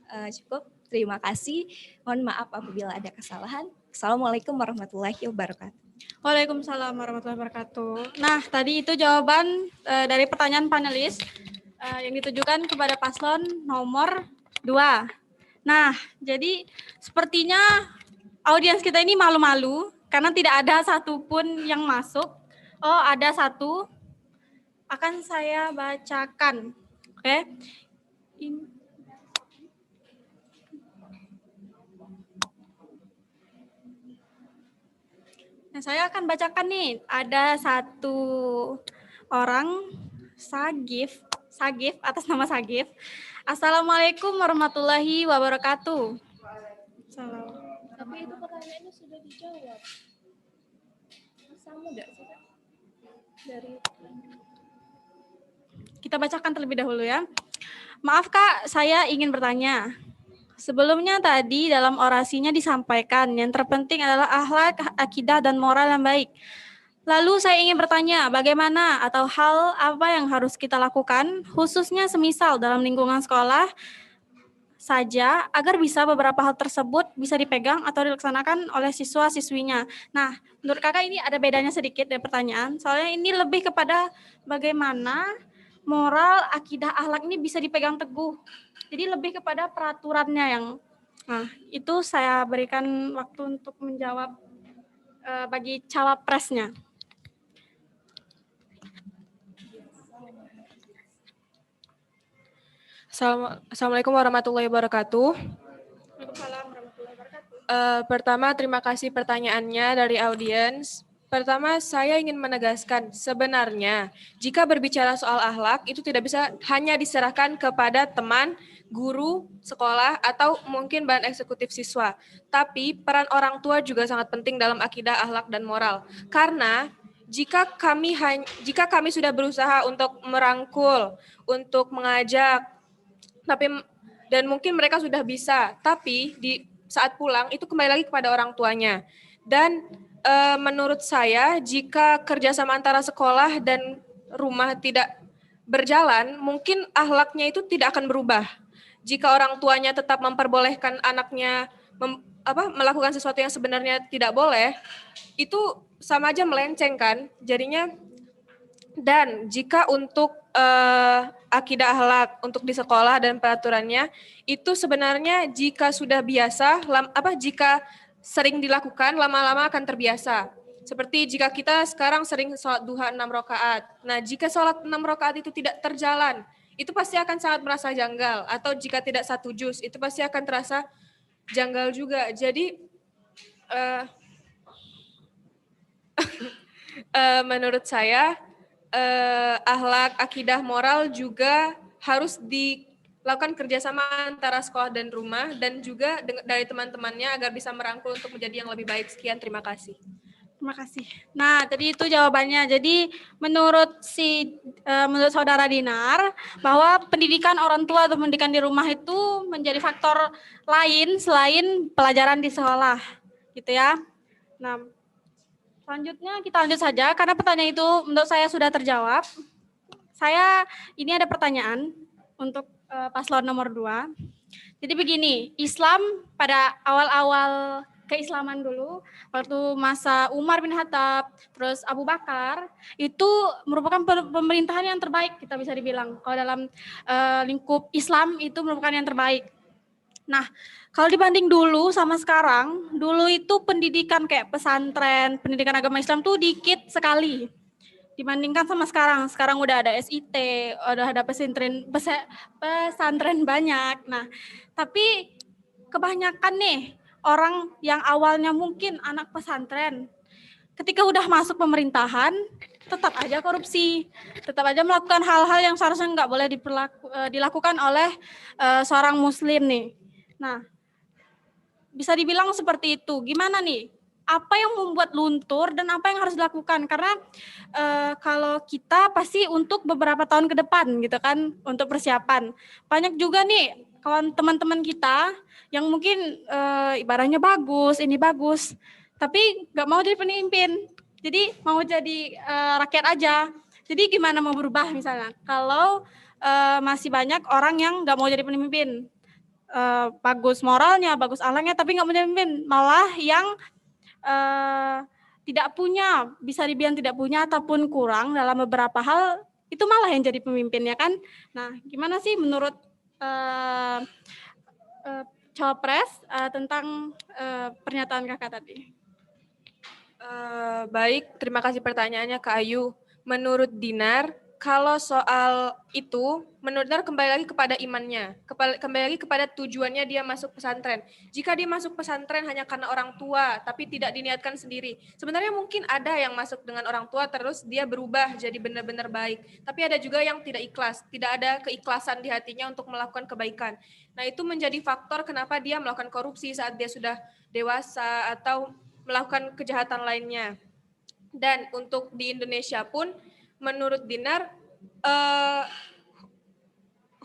cukup. Terima kasih. Mohon maaf apabila ada kesalahan. Assalamualaikum warahmatullahi wabarakatuh. Waalaikumsalam warahmatullahi wabarakatuh. Nah, tadi itu jawaban dari pertanyaan panelis yang ditujukan kepada paslon nomor 2. Nah, jadi sepertinya audiens kita ini malu-malu karena tidak ada satupun yang masuk. Oh, ada satu. Akan saya bacakan. Oke. Nah, saya akan bacakan nih. Ada satu orang, Sagif atas nama Sagif. Assalamualaikum warahmatullahi wabarakatuh. Tapi itu pertanyaannya sudah dijawab. Sama enggak sih, Kak? Kita bacakan terlebih dahulu ya. Maaf Kak, saya ingin bertanya. Sebelumnya tadi dalam orasinya disampaikan yang terpenting adalah akhlak, akidah, dan moral yang baik. Lalu saya ingin bertanya bagaimana atau hal apa yang harus kita lakukan khususnya semisal dalam lingkungan sekolah saja agar bisa beberapa hal tersebut bisa dipegang atau dilaksanakan oleh siswa-siswinya. Nah, menurut kakak ini ada bedanya sedikit dari pertanyaan. Soalnya ini lebih kepada bagaimana moral, akidah, akhlak ini bisa dipegang teguh. Jadi lebih kepada peraturannya yang, nah itu saya berikan waktu untuk menjawab bagi cawapresnya. Assalamualaikum warahmatullahi wabarakatuh. Pertama, terima kasih pertanyaannya dari audiens. Pertama, saya ingin menegaskan sebenarnya jika berbicara soal akhlak itu tidak bisa hanya diserahkan kepada teman, guru, sekolah, atau mungkin badan eksekutif siswa. Tapi peran orang tua juga sangat penting dalam akidah, akhlak, dan moral. Karena jika kami sudah berusaha untuk merangkul, untuk mengajak, dan mungkin mereka sudah bisa, tapi di saat pulang itu kembali lagi kepada orang tuanya. Dan menurut saya jika kerjasama antara sekolah dan rumah tidak berjalan, mungkin akhlaknya itu tidak akan berubah. Jika orang tuanya tetap memperbolehkan anaknya melakukan sesuatu yang sebenarnya tidak boleh, itu sama aja melenceng kan jadinya. Dan jika untuk akidah akhlak untuk di sekolah dan peraturannya itu sebenarnya jika sudah biasa, jika sering dilakukan lama-lama akan terbiasa. Seperti jika kita sekarang sering sholat duha 6 rakaat. Nah, jika sholat 6 rakaat itu tidak terjalan, itu pasti akan sangat merasa janggal. Atau jika tidak 1 juz, itu pasti akan terasa janggal juga. Jadi menurut saya akhlak, akidah, moral juga harus dilakukan kerjasama antara sekolah dan rumah dan juga dari teman-temannya agar bisa merangkul untuk menjadi yang lebih baik. Sekian, terima kasih. Terima kasih. Nah, tadi itu jawabannya. Jadi menurut saudara Dinar bahwa pendidikan orang tua atau pendidikan di rumah itu menjadi faktor lain selain pelajaran di sekolah, gitu ya. Nah, selanjutnya kita lanjut saja karena pertanyaan itu menurut saya sudah terjawab. Ini ada pertanyaan untuk paslon nomor 2. Jadi begini, Islam pada awal-awal keislaman dulu, waktu masa Umar bin Khattab, terus Abu Bakar, itu merupakan pemerintahan yang terbaik, kita bisa dibilang. Kalau dalam lingkup Islam itu merupakan yang terbaik. Nah, kalau dibanding dulu sama sekarang, dulu itu pendidikan kayak pesantren, pendidikan agama Islam tuh dikit sekali. Dibandingkan sama sekarang. Sekarang udah ada SIT, udah ada pesantren banyak. Nah, tapi kebanyakan nih orang yang awalnya mungkin anak pesantren, ketika udah masuk pemerintahan, tetap aja korupsi, tetap aja melakukan hal-hal yang seharusnya nggak boleh dilakukan oleh seorang muslim nih. Nah, bisa dibilang seperti itu. Gimana nih? Apa yang membuat luntur dan apa yang harus dilakukan? Karena kalau kita pasti untuk beberapa tahun ke depan gitu kan, untuk persiapan. Banyak juga nih kawan teman-teman kita yang mungkin ibaratnya bagus, ini bagus, tapi nggak mau jadi pemimpin. Jadi mau jadi rakyat aja. Jadi gimana mau berubah misalnya? Kalau masih banyak orang yang nggak mau jadi pemimpin. Bagus moralnya, bagus akhlaknya, tapi nggak mau jadi pemimpin. Malah yang tidak punya, bisa dibilang tidak punya ataupun kurang dalam beberapa hal, itu malah yang jadi pemimpinnya kan. Nah, gimana sih menurut Cawapres tentang pernyataan kakak tadi? Baik, terima kasih pertanyaannya Kak Ayu. Menurut Dinar, kalau soal itu, menurut Dinar kembali lagi kepada imannya, kembali lagi kepada tujuannya dia masuk pesantren. Jika dia masuk pesantren hanya karena orang tua, tapi tidak diniatkan sendiri, sebenarnya mungkin ada yang masuk dengan orang tua terus dia berubah jadi benar-benar baik. Tapi ada juga yang tidak ikhlas, tidak ada keikhlasan di hatinya untuk melakukan kebaikan. Nah, itu menjadi faktor kenapa dia melakukan korupsi saat dia sudah dewasa atau melakukan kejahatan lainnya. Dan untuk di Indonesia pun, menurut Dinar,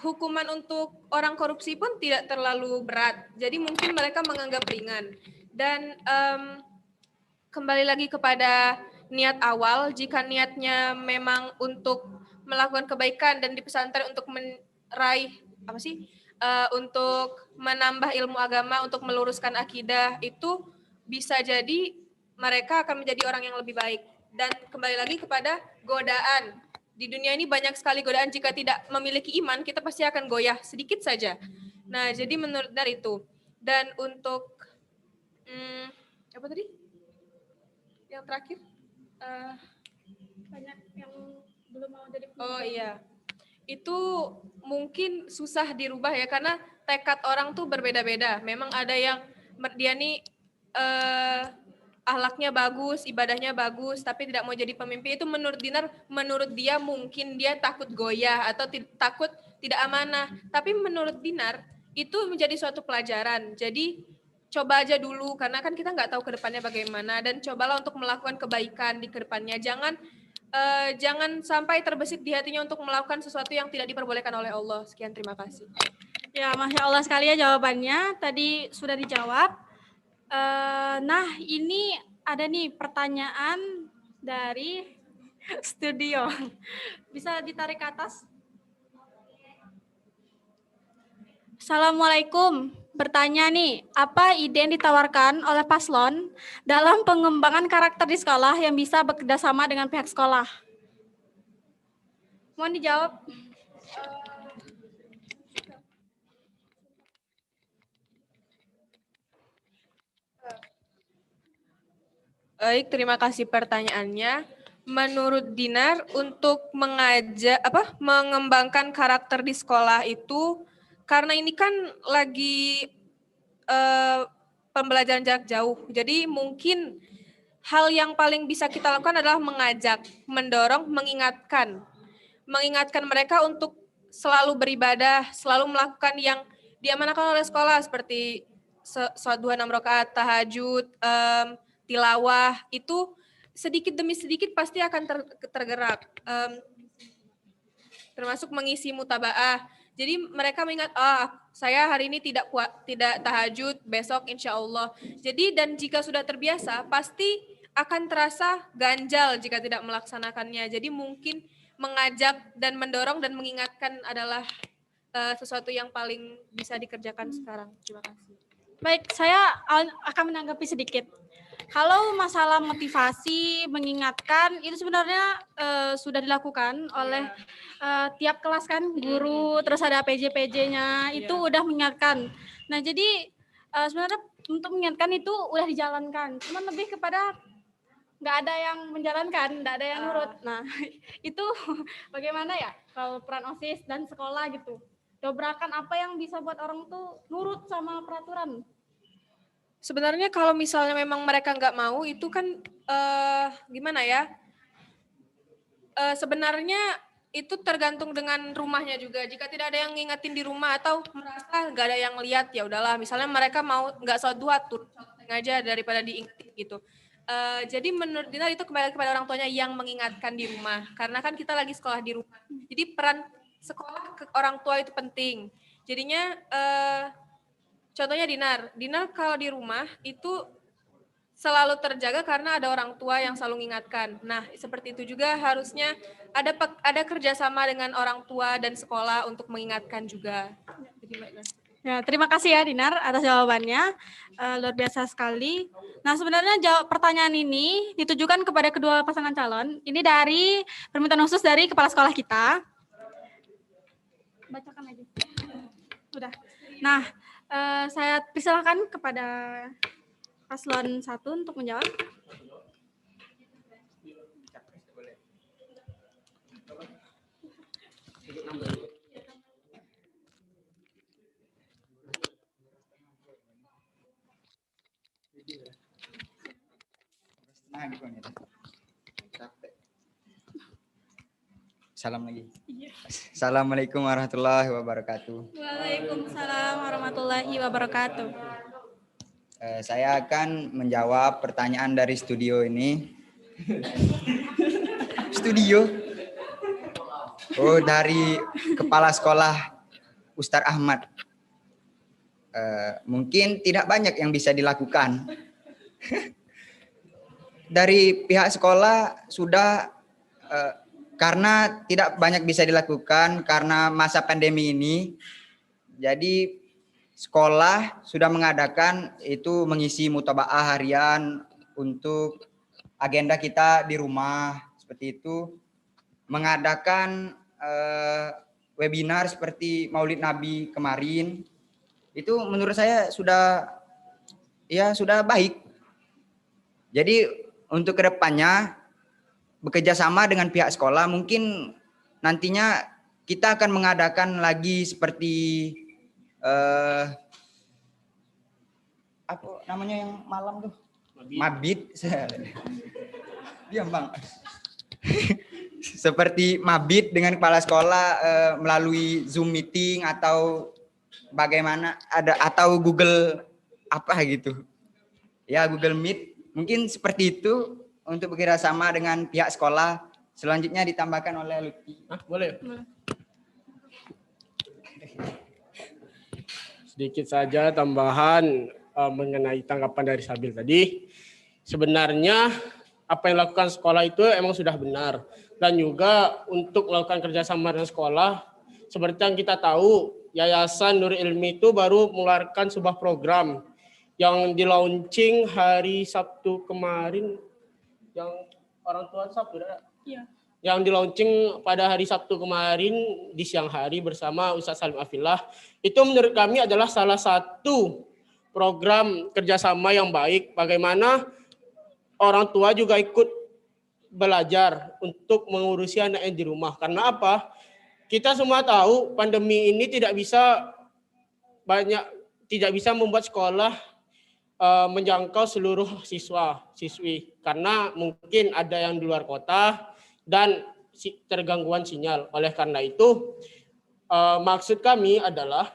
hukuman untuk orang korupsi pun tidak terlalu berat. Jadi mungkin mereka menganggap ringan. Dan kembali lagi kepada niat awal, jika niatnya memang untuk melakukan kebaikan dan di pesantren untuk meraih untuk menambah ilmu agama, untuk meluruskan akidah, itu bisa jadi mereka akan menjadi orang yang lebih baik. Dan kembali lagi kepada godaan. Di dunia ini banyak sekali godaan, jika tidak memiliki iman, kita pasti akan goyah sedikit saja. Nah, jadi menurut dari itu. Dan untuk, apa tadi? Yang terakhir? Banyak yang belum mau jadi pemimpin. Oh iya. Itu mungkin susah dirubah ya, karena tekad orang tuh berbeda-beda. Memang ada yang dia nih akhlaknya bagus, ibadahnya bagus, tapi tidak mau jadi pemimpin. Itu menurut Dinar, menurut dia mungkin dia takut goyah atau takut tidak amanah. Tapi menurut Dinar, itu menjadi suatu pelajaran. Jadi coba aja dulu, karena kan kita nggak tahu ke depannya bagaimana, dan cobalah untuk melakukan kebaikan di kedepannya. Jangan sampai terbesit di hatinya untuk melakukan sesuatu yang tidak diperbolehkan oleh Allah. Sekian, terima kasih. Ya, Masya Allah sekali ya jawabannya. Tadi sudah dijawab. Nah, ini ada nih pertanyaan dari studio. Bisa ditarik ke atas? Assalamualaikum. Bertanya nih, apa ide yang ditawarkan oleh paslon dalam pengembangan karakter di sekolah yang bisa bekerjasama dengan pihak sekolah? Mohon dijawab. Baik, terima kasih pertanyaannya. Menurut Dinar, untuk mengembangkan karakter di sekolah itu, karena ini kan lagi pembelajaran jarak jauh, jadi mungkin hal yang paling bisa kita lakukan adalah mengajak, mendorong, mengingatkan mereka untuk selalu beribadah, selalu melakukan yang diamanahkan oleh sekolah, seperti sholat 6 rakaat, tahajud, tilawah. Itu sedikit demi sedikit pasti akan tergerak, termasuk mengisi mutabaah. Jadi mereka mengingat, saya hari ini tidak tahajud, besok insya Allah. Jadi, dan jika sudah terbiasa, pasti akan terasa ganjal jika tidak melaksanakannya. Jadi mungkin mengajak dan mendorong dan mengingatkan adalah sesuatu yang paling bisa dikerjakan sekarang. Terima kasih. Baik, saya akan menanggapi sedikit. Kalau masalah motivasi, mengingatkan, itu sebenarnya sudah dilakukan oleh tiap kelas kan, guru, terus ada PJ-PJ-nya, itu udah mengingatkan. Nah, jadi sebenarnya untuk mengingatkan itu udah dijalankan, cuman lebih kepada nggak ada yang menjalankan, nggak ada yang nurut. Nah, itu bagaimana ya kalau peran OSIS dan sekolah gitu? Dobrakan apa yang bisa buat orang tuh nurut sama peraturan? Sebenarnya kalau misalnya memang mereka nggak mau, itu kan gimana ya? Sebenarnya itu tergantung dengan rumahnya juga. Jika tidak ada yang ngingetin di rumah atau merasa nggak ada yang lihat, ya udahlah. Misalnya mereka mau nggak sholat duha, tuh aja daripada diingetin gitu. Jadi menurut Dina itu kembali kepada orang tuanya yang mengingatkan di rumah. Karena kan kita lagi sekolah di rumah. Jadi peran sekolah ke orang tua itu penting. Jadinya contohnya Dinar kalau di rumah itu selalu terjaga karena ada orang tua yang selalu mengingatkan. Nah, seperti itu juga harusnya ada kerjasama dengan orang tua dan sekolah untuk mengingatkan juga. Ya, terima kasih ya Dinar atas jawabannya, luar biasa sekali. Nah, sebenarnya pertanyaan ini ditujukan kepada kedua pasangan calon. Ini dari permintaan khusus dari kepala sekolah kita. Bacakan aja. Udah. Nah, saya persilakan kepada paslon 1 untuk menjawab. Salam lagi. Assalamualaikum warahmatullahi wabarakatuh. Waalaikumsalam warahmatullahi wabarakatuh. Saya akan menjawab pertanyaan dari studio ini. Studio? Oh, dari Kepala Sekolah Ustadz Ahmad. Mungkin tidak banyak yang bisa dilakukan. Dari pihak sekolah sudah karena tidak banyak bisa dilakukan karena masa pandemi ini. Jadi sekolah sudah mengadakan itu mengisi mutabaah harian untuk agenda kita di rumah seperti itu, mengadakan webinar seperti Maulid Nabi kemarin. Itu menurut saya sudah baik. Jadi untuk kedepannya bekerja sama dengan pihak sekolah, mungkin nantinya kita akan mengadakan lagi seperti apa namanya yang malam tuh? Mabit. Diam Bang. Seperti mabit dengan kepala sekolah melalui Zoom meeting atau bagaimana atau Google apa gitu. Ya, Google Meet. Mungkin seperti itu untuk bekerja sama dengan pihak sekolah. Selanjutnya ditambahkan oleh Lutfi. Boleh. Sedikit saja tambahan mengenai tanggapan dari Sabil tadi. Sebenarnya apa yang dilakukan sekolah itu emang sudah benar. Dan juga untuk melakukan kerjasama dengan sekolah, seperti yang kita tahu, Yayasan Nur Ilmi itu baru mengeluarkan sebuah program yang di-launching hari Sabtu kemarin, yang orang tua Sabtu, ya. Yang di-launching pada hari Sabtu kemarin di siang hari bersama Ustadz Salim Afillah. Itu menurut kami adalah salah satu program kerjasama yang baik. Bagaimana orang tua juga ikut belajar untuk mengurusi anaknya di rumah. Karena apa? Kita semua tahu pandemi ini tidak bisa membuat sekolah menjangkau seluruh siswa-siswi karena mungkin ada yang di luar kota dan tergangguan sinyal. Oleh karena itu, maksud kami adalah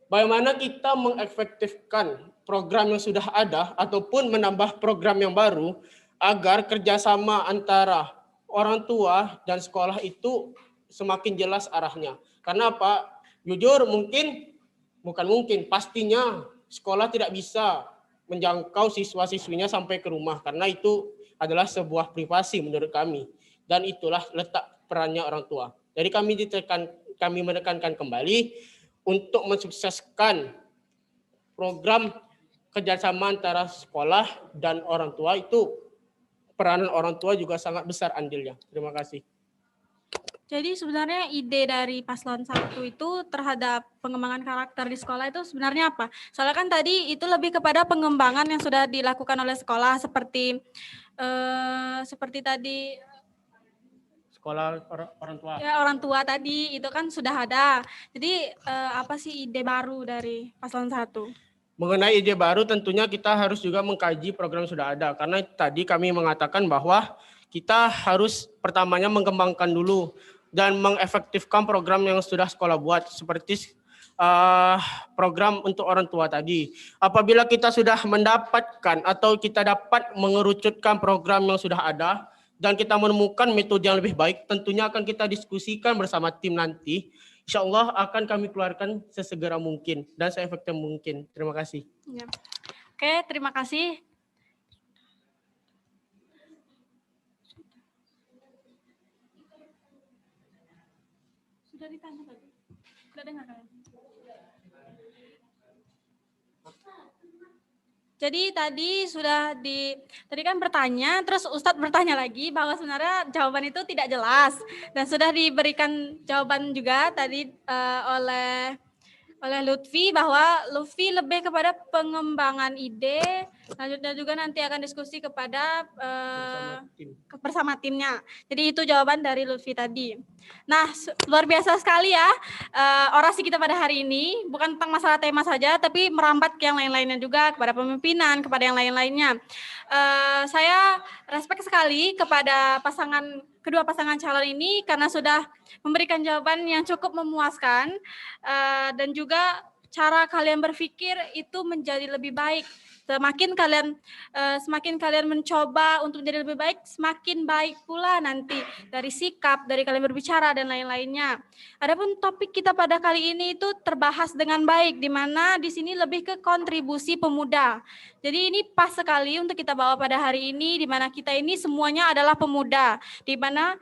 bagaimana kita mengefektifkan program yang sudah ada ataupun menambah program yang baru agar kerjasama antara orang tua dan sekolah itu semakin jelas arahnya. Karena apa? Jujur pastinya sekolah tidak bisa menjangkau siswa-siswinya sampai ke rumah karena itu adalah sebuah privasi menurut kami dan itulah letak perannya orang tua. Jadi kami kami menekankan kembali untuk mensukseskan program kerjasama antara sekolah dan orang tua itu peranan orang tua juga sangat besar andilnya. Terima kasih. Jadi sebenarnya ide dari paslon 1 itu terhadap pengembangan karakter di sekolah itu sebenarnya apa? Soalnya kan tadi itu lebih kepada pengembangan yang sudah dilakukan oleh sekolah seperti tadi Sekolah orang tua. ya orang tua tadi itu kan sudah ada. Jadi apa sih ide baru dari paslon 1? Mengenai ide baru tentunya kita harus juga mengkaji program yang sudah ada. Karena tadi kami mengatakan bahwa kita harus pertamanya mengembangkan dulu dan mengefektifkan program yang sudah sekolah buat. Seperti program untuk orang tua tadi. Apabila kita sudah mendapatkan atau kita dapat mengerucutkan program yang sudah ada dan kita menemukan metode yang lebih baik, tentunya akan kita diskusikan bersama tim nanti. Insya Allah akan kami keluarkan sesegera mungkin dan seefektif mungkin. Terima kasih. Ya. Oke, terima kasih. Sudah ditanya tadi? Sudah dengar kalian? Jadi tadi kan bertanya, terus Ustadz bertanya lagi bahwa sebenarnya jawaban itu tidak jelas dan sudah diberikan jawaban juga tadi oleh Lutfi bahwa Lutfi lebih kepada pengembangan ide, selanjutnya juga nanti akan diskusi kepada bersama timnya. Jadi itu jawaban dari Lutfi tadi. Nah, luar biasa sekali ya orasi kita pada hari ini, bukan tentang masalah tema saja, tapi merambat ke yang lain-lainnya juga, kepada pemimpinan, kepada yang lain-lainnya. Saya respect sekali kepada kedua pasangan calon ini karena sudah memberikan jawaban yang cukup memuaskan dan juga cara kalian berpikir itu menjadi lebih baik. Semakin kalian mencoba untuk menjadi lebih baik, semakin baik pula nanti dari sikap, dari kalian berbicara dan lain-lainnya. Adapun topik kita pada kali ini itu terbahas dengan baik, di mana di sini lebih ke kontribusi pemuda. Jadi ini pas sekali untuk kita bawa pada hari ini, di mana kita ini semuanya adalah pemuda, di mana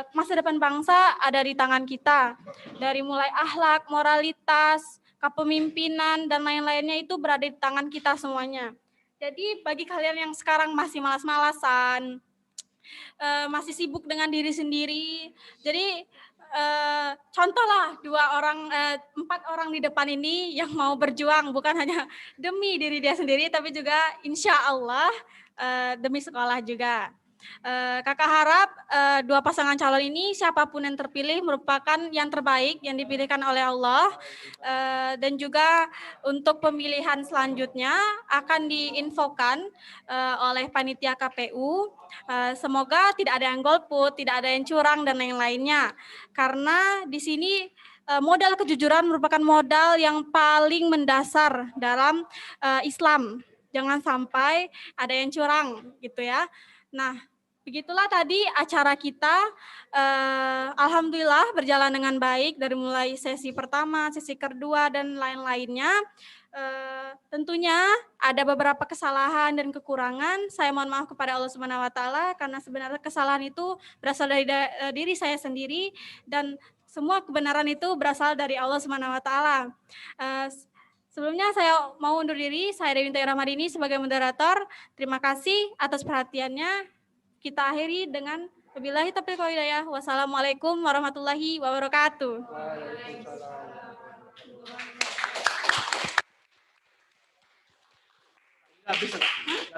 masa depan bangsa ada di tangan kita. Dari mulai akhlak, moralitas, kepemimpinan, dan lain-lainnya itu berada di tangan kita semuanya. Jadi bagi kalian yang sekarang masih malas-malasan, masih sibuk dengan diri sendiri, jadi contohlah 4 orang di depan ini yang mau berjuang bukan hanya demi diri dia sendiri, tapi juga insya Allah demi sekolah juga. Kakak harap dua pasangan calon ini siapapun yang terpilih merupakan yang terbaik yang dipilihkan oleh Allah, dan juga untuk pemilihan selanjutnya akan diinfokan oleh panitia KPU. Semoga tidak ada yang golput, tidak ada yang curang dan lain-lainnya, karena di sini modal kejujuran merupakan modal yang paling mendasar dalam Islam. Jangan sampai ada yang curang gitu ya. Nah, begitulah tadi acara kita. Alhamdulillah berjalan dengan baik dari mulai sesi pertama, sesi kedua, dan lain-lainnya. Tentunya ada beberapa kesalahan dan kekurangan. Saya mohon maaf kepada Allah Subhanahu wa taala karena sebenarnya kesalahan itu berasal dari diri saya sendiri dan semua kebenaran itu berasal dari Allah Subhanahu wa taala. Sebelumnya saya mau undur diri, saya Dewi Ramadini sebagai moderator. Terima kasih atas perhatiannya. Kita akhiri dengan wabillahi taufiq wal hidayah. Wassalamualaikum warahmatullahi wabarakatuh. Waalaikumsalam.